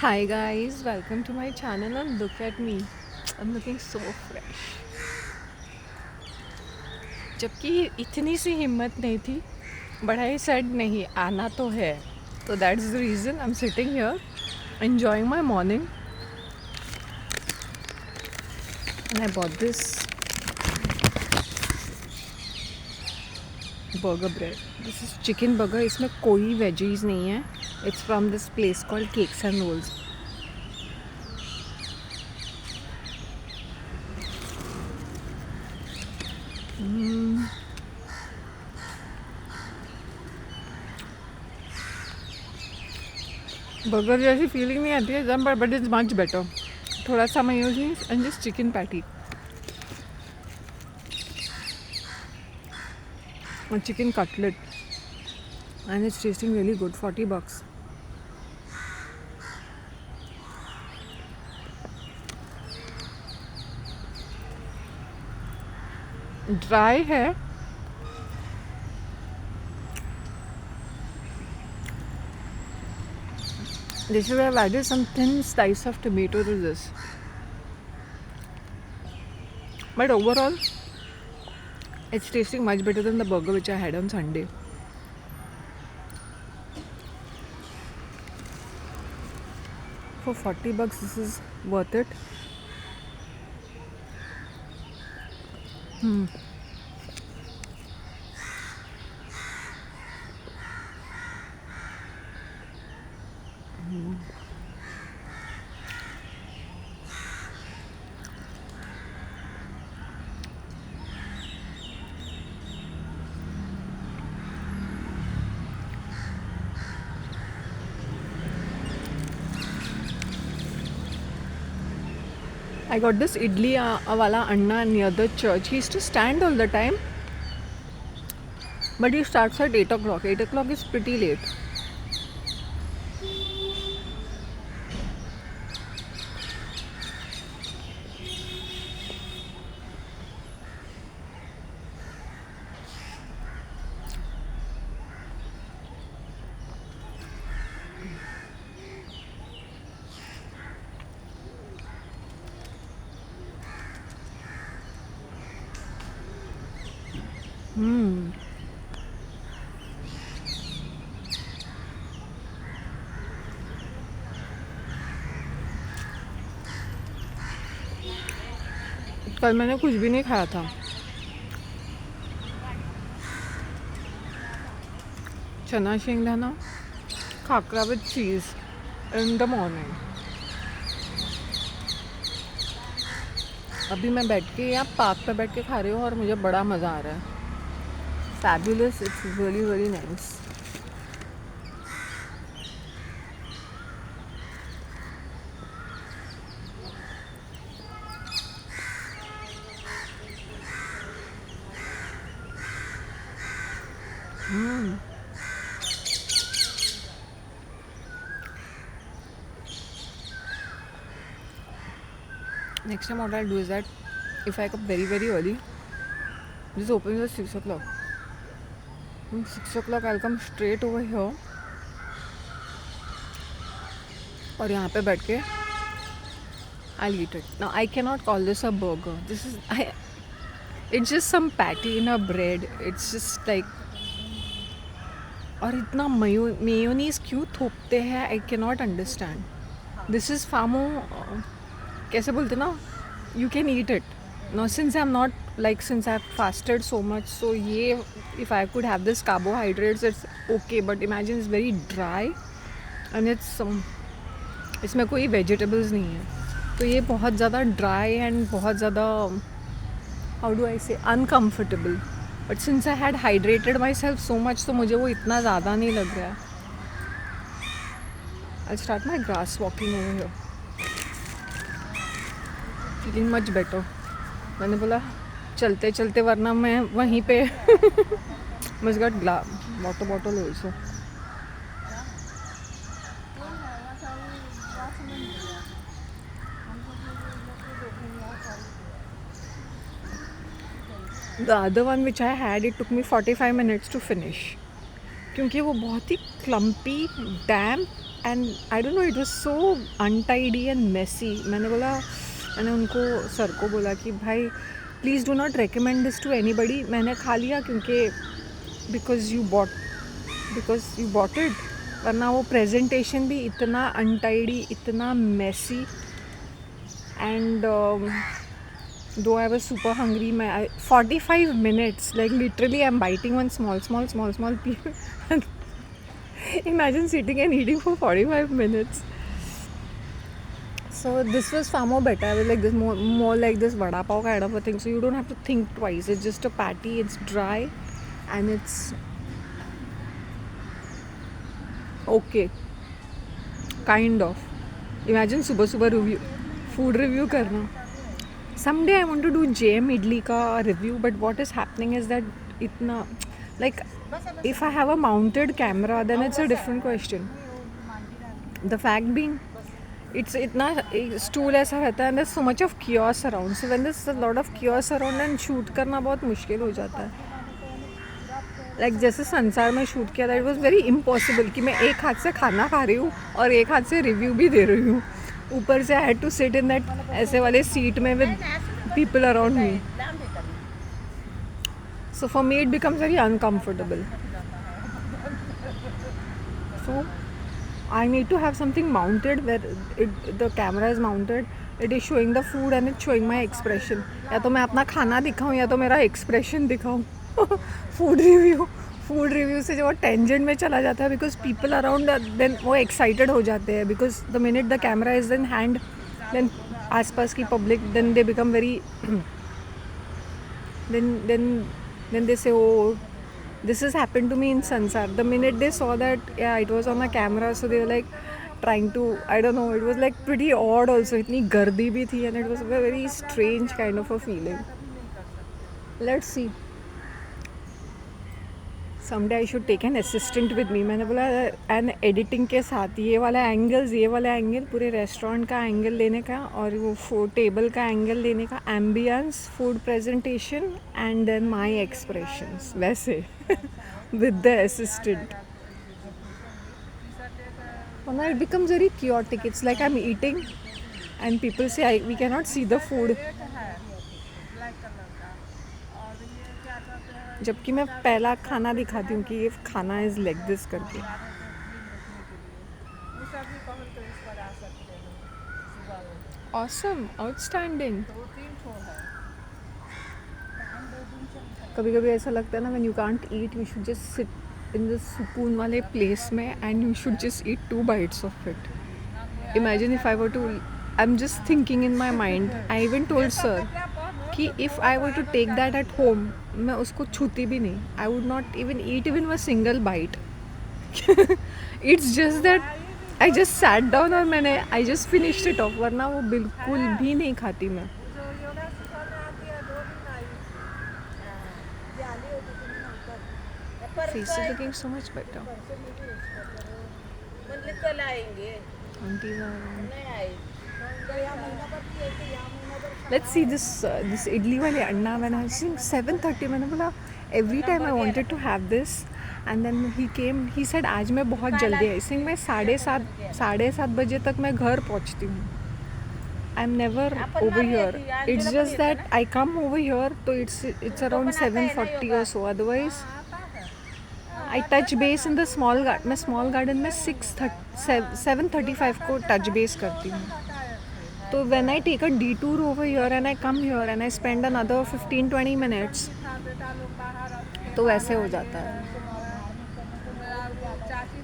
Hi guys, welcome to my channel and look at me. I'm looking so fresh. जबकि इतनी सी हिम्मत नहीं थी, but I said नहीं आना तो है. So that's the reason I'm sitting here enjoying my morning and I bought this burger bread. This is chicken burger. इसमें कोई veggies नहीं है. It's from this place called Cakes and Rolls. Burger जैसी feeling नहीं आती है एकदम, but it's much better. थोड़ा सा mayonnaise and just chicken patty और chicken cutlet and it's tasting really good. $40. Dry है. They should have added some thin slice of tomato to this. But overall, it's tasting much better than the burger which I had on Sunday. For $40, this is worth it. I got this idli wala anna near the church. He used to stand all the time, but he starts at 8 o'clock. 8 o'clock is pretty late. कल मैंने कुछ भी नहीं खाया था. Chana shengdana khakhra with cheese in the morning. अभी मैं बैठ के यहाँ पार्क पे बैठ के खा रही हूँ और मुझे बड़ा मज़ा आ रहा है. Fabulous. It's really very nice. Next time what I'll do is that if I come very very early, this opens at 6 o'clock. From 6 o'clock I'll come straight over here और यहाँ पे बैठ के I'll eat it. Now I cannot call this a burger. It's just some patty in a bread. It's just like, और इतना mayonnaise क्यों थोपते हैं I cannot understand. This is far more कैसे बोलते ना, you can eat it. Now since I'm not like, since I've fasted so much, so ये if I could have this carbohydrates it's okay, but imagine it's very dry and it's इसमें कोई vegetables नहीं है, तो ये बहुत ज़्यादा dry and बहुत ज़्यादा how do I say uncomfortable. But since I had hydrated myself so much, तो मुझे वो इतना ज़्यादा नहीं लग रहा है. I'll start my grass walking over here. Feeling much better. मैंने बोला चलते चलते, वरना मैं वहीं पे must got water bottle also. The other one which I had, it took me 45 minutes to finish. क्योंकि वो बहुत ही clumpy, damp and I don't know, it was so untidy and messy. मैंने उनको सर को बोला कि भाई please do not recommend this to anybody. मैंने खा लिया क्योंकि बिकॉज यू बॉट इट. वरना वो प्रेजेंटेशन भी इतना अनटाइडी, इतना messy. And though I was super hungry, 45 minutes, like literally I'm biting one small piece. Imagine sitting and eating for 45 minutes. So this was far more better. I was like this, more like this vada pav kind of a thing. So you don't have to think twice. It's just a patty. It's dry, and it's okay, kind of. Imagine सुबह food review करना. Someday I want to do JM Idli ka review, but what is happening is that itna, like, if I have a mounted camera, then it's a different question. The fact being, it's itna stool aisa rehta है and there's so much of chaos around. So when there's a lot of chaos around, and shoot करना बहुत मुश्किल हो जाता है. Like जैसे संसार में शूट किया था, it was very impossible कि मैं एक हाथ से खाना खा रही हूँ और एक हाथ से रिव्यू भी दे रही हूँ. ऊपर से I had to sit in that ऐसे वाले सीट में with people around me. So for me it becomes very uncomfortable. So I need to have something mounted where the camera is mounted. It is showing the food and it showing my expression. या तो मैं अपना खाना दिखाऊँ या तो मेरा expression दिखाऊँ. फूड रिव्यू से जो टेंजेंट में चला जाता है, बिकॉज पीपल अराउंड देन वो एक्साइटेड हो जाते हैं. Because the minute the camera is in hand, then आसपास की public, then they become very, then they say, oh, this has happened to me in Sansar. The minute they saw that, yeah, it was on a camera, so they were like trying to, I don't know, it was like pretty odd also. इतनी गर्दी भी थी and it was a very strange kind of a feeling. Let's see. Someday I should take an assistant with me. मैंने बोला and editing के साथ ये वाला एंगल पूरे रेस्टोरेंट का एंगल लेने का, और वो टेबल का एंगल लेने का, ambience, food presentation and then my expressions, वैसे विद द असिस्टेंट. वरना it becomes very chaotic. It's like I'm eating and people say we cannot see the food. जबकि मैं पहला खाना दिखाती हूँ कि ये खाना इज लाइक दिस करके. Awesome, outstanding. कभी कभी ऐसा लगता है ना, when you can't eat, you should just sit in the सुकून वाले प्लेस में and you should just eat 2 bites of it. Imagine if I were to, I am just thinking in my mind. I even told sir कि if I were to take that at home, मैं उसको छूती भी नहीं. I would not even eat even a single bite. It's just that I just sat down और मैंने I just finished it off. वरना वो बिल्कुल भी नहीं खाती मैं. Face is looking so much better. Aunties are around. Let's see this idli wale anna. When I was seeing 7:30, मैंने बोला every time I wanted to have this, and then he came. He said आज मैं बहुत जल्दी आई. सिंह मैं 7:30 बजे तक मैं घर पहुँचती हूँ. I'm never over here. It's just that I come over here, so it's around 7:40 or so. Otherwise, I touch base in the small garden. मैं small garden में 7:35 को touch base करती हूँ. तो when I take a detour over here and I come here and I spend another 15-20 minutes, तो वैसे हो जाता है.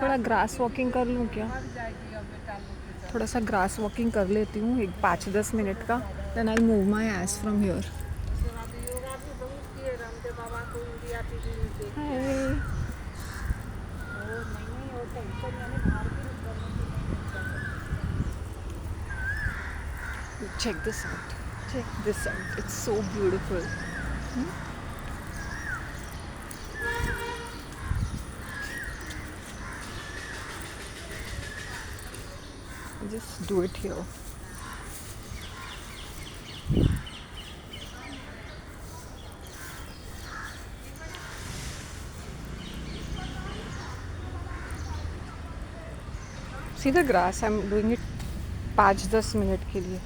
थोड़ा ग्रास वॉकिंग कर लूँ क्या? थोड़ा सा ग्रास वॉकिंग कर लेती हूँ, एक 5-10 मिनट का. Then I'll move my ass from here. Hi. Check this out. It's so beautiful. Just do it here. See the grass, I am doing it 5-10 minute के लिए.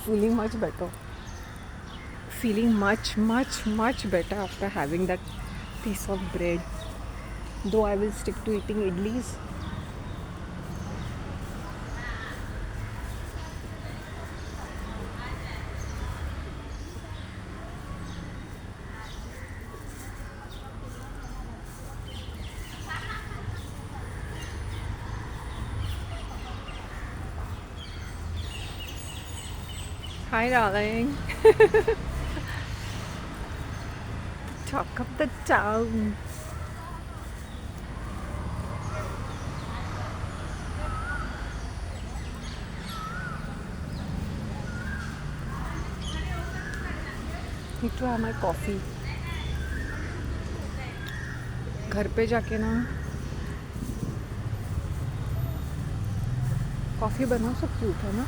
Feeling much better. Feeling much better after having that piece of bread. Though I will stick to eating idlis. Hi, darling. Talk of the town. Need to have my coffee. घर पे जाके ना coffee बनाओ, सब cute है ना.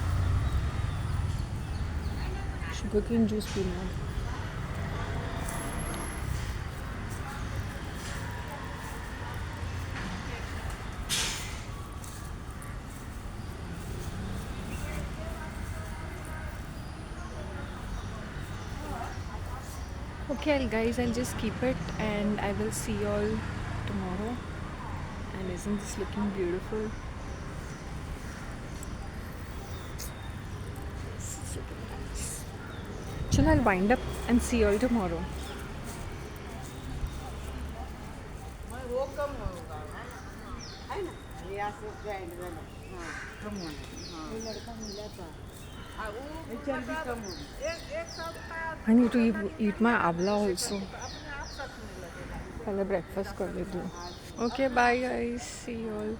Sugar cane juice पीना है. Okay, guys, I'll just keep it and I will see you all tomorrow. And isn't this looking beautiful? This is looking nice. Chalo, I'll wind up and see you all tomorrow. वो कम होगा है ना रियासत brand वाला हाँ कम होना हाँ वो लड़का मिला था वो चर्बी कम होगी एक सप्ताह I need to eat my avla also. पहले ब्रेकफास्ट कर लेती हूँ. Okay, bye guys. See you all.